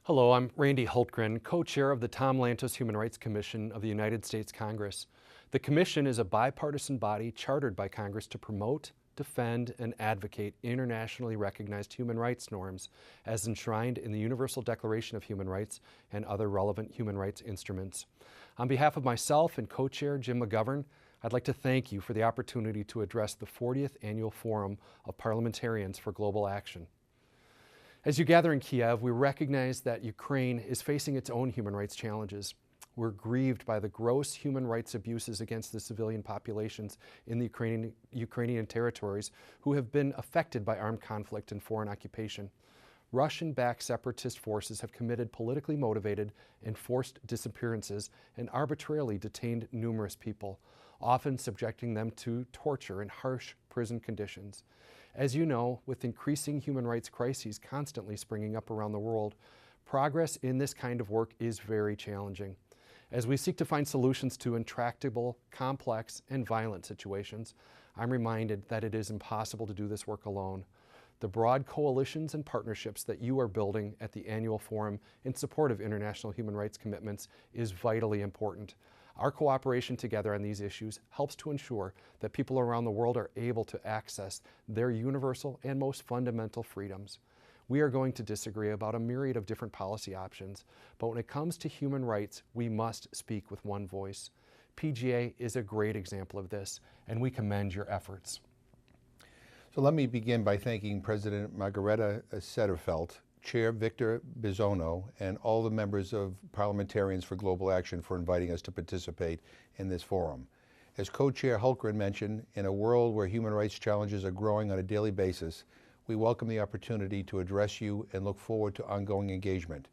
Hello, I'm Randy Hultgren, co-chair of the Tom Lantos Human Rights Commission of the United States Congress. The Commission is a bipartisan body chartered by Congress to promote, defend, and advocate internationally recognized human rights norms as enshrined in the Universal Declaration of Human Rights and other relevant human rights instruments. On behalf of myself and co-chair Jim McGovern, I'd like to thank you for the opportunity to address the 40th Annual Forum of Parliamentarians for Global Action. As you gather in Kiev, we recognize that Ukraine is facing its own human rights challenges. We're grieved by the gross human rights abuses against the civilian populations in the Ukrainian territories who have been affected by armed conflict and foreign occupation. Russian-backed separatist forces have committed politically motivated and forced disappearances and arbitrarily detained numerous people, often subjecting them to torture and harsh prison conditions. As you know, with increasing human rights crises constantly springing up around the world, progress in this kind of work is very challenging. As we seek to find solutions to intractable, complex, and violent situations, I'm reminded that it is impossible to do this work alone. The broad coalitions and partnerships that you are building at the annual forum in support of international human rights commitments is vitally important. Our cooperation together on these issues helps to ensure that people around the world are able to access their universal and most fundamental freedoms. We are going to disagree about a myriad of different policy options, but when it comes to human rights, we must speak with one voice. PGA is a great example of this, and we commend your efforts. So let me begin by thanking President Margareta Sederfeld, Chair Victor Bisono, and all the members of Parliamentarians for Global Action for inviting us to participate in this forum. As co-chair Hultgren mentioned, in a world where human rights challenges are growing on a daily basis, we welcome the opportunity to address you and look forward to ongoing engagement.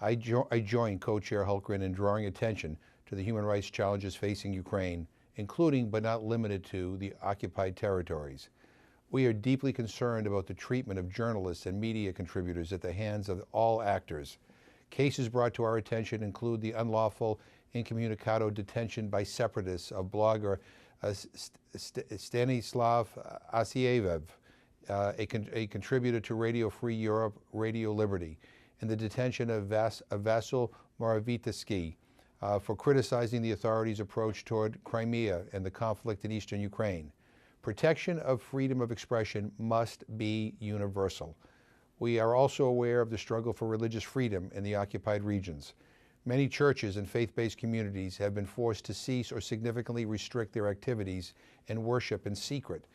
I join co-chair Hultgren in drawing attention to the human rights challenges facing Ukraine, including but not limited to the occupied territories. We are deeply concerned about the treatment of journalists and media contributors at the hands of all actors. Cases brought to our attention include the unlawful incommunicado detention by separatists of blogger Stanislav Asiev, a contributor to Radio Free Europe, Radio Liberty, and the detention of Vasyl Moravitsky for criticizing the authorities' approach toward Crimea and the conflict in eastern Ukraine. Protection of freedom of expression must be universal. We are also aware of the struggle for religious freedom in the occupied regions. Many churches and faith-based communities have been forced to cease or significantly restrict their activities and worship in secret.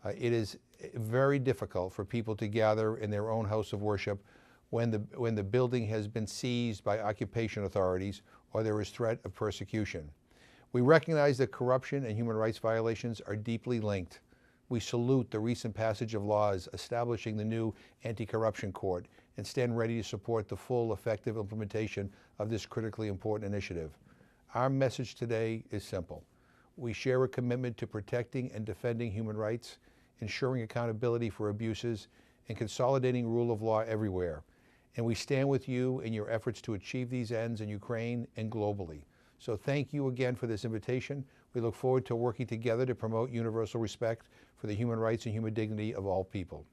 It is very difficult for people to gather in their own house of worship when the building has been seized by occupation authorities or there is threat of persecution. We recognize that corruption and human rights violations are deeply linked. We salute the recent passage of laws establishing the new Anti-Corruption Court and stand ready to support the full, effective implementation of this critically important initiative. Our message today is simple. We share a commitment to protecting and defending human rights, ensuring accountability for abuses, and consolidating rule of law everywhere. And we stand with you in your efforts to achieve these ends in Ukraine and globally. So thank you again for this invitation. We look forward to working together to promote universal respect for the human rights and human dignity of all people.